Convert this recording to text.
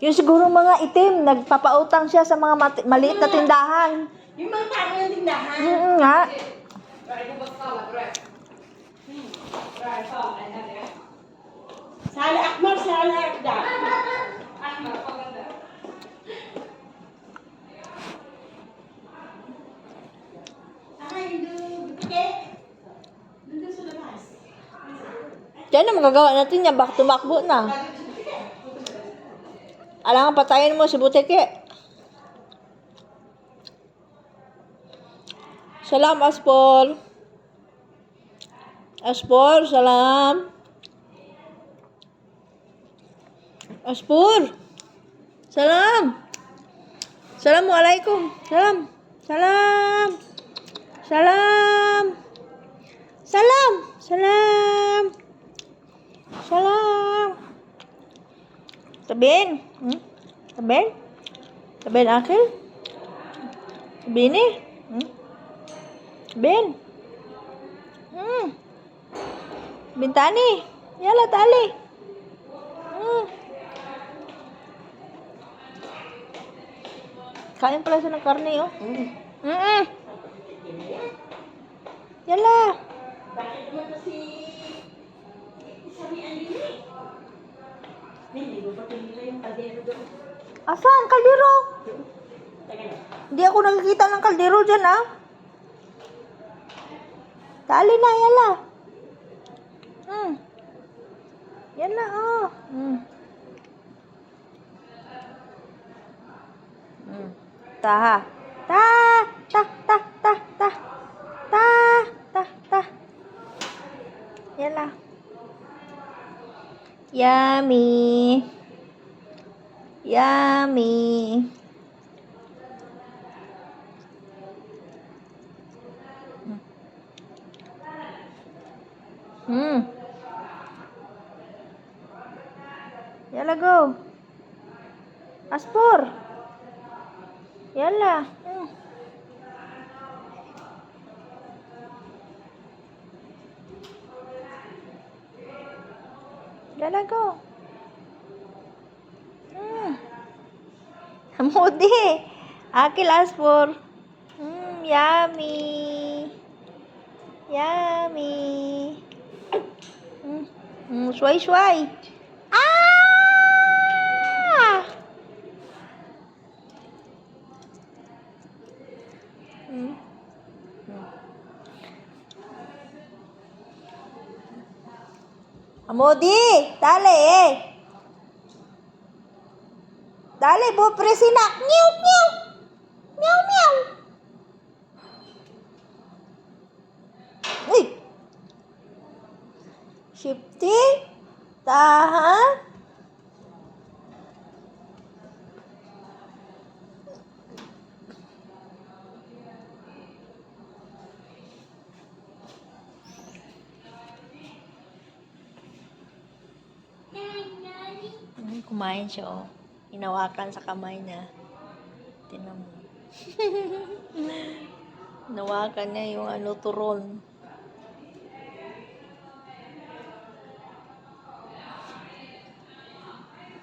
Yung siguro mga itim, nagpapautang siya sa mga maliit na tindahan. Yung mga tao ng tindahan. Nga. Sala Akmal, Sala Akda. Diyan na magagawa natin yan, baka tumakbo na. Alangan patayin mo si Buteke. Salam, Aspor. Aspor, salam. Aspor. Salam. Assalamualaikum. Salam. Salam. Salam. Salam. Salam. Salam. Tabihin. Tabihin. Tabihin, Akil. Tabihin eh. Tabihin. Bintani. Yala, tali. Kain pala siya ng karne, oh. Yala. Bakit mo kasi isamihan din eh? Hindi mo ba tinila yung kaldero doon? Asan? Kaldero? Teka na. Hindi ako nakikita ng kaldero dyan, ah. Tali na, yala. Yan na, oh. Taha. Ta, ta, ta, ta, ta. Ta, ta, ta. Yala. Yummy. Yummy. Yala, go. Aspor. Yala. Yala, go. Mudi. Akil, Aspor. Yummy. Yummy. Sway, sway. Ah! Mudi, dali eh. Dali, bupresinak. Meow, meow. Meow, meow. Uy. Shifty. Tahan. Kumain siya, oh. Hinawakan sa kamay niya. Tinan mo. Hinawakan niya yung turon.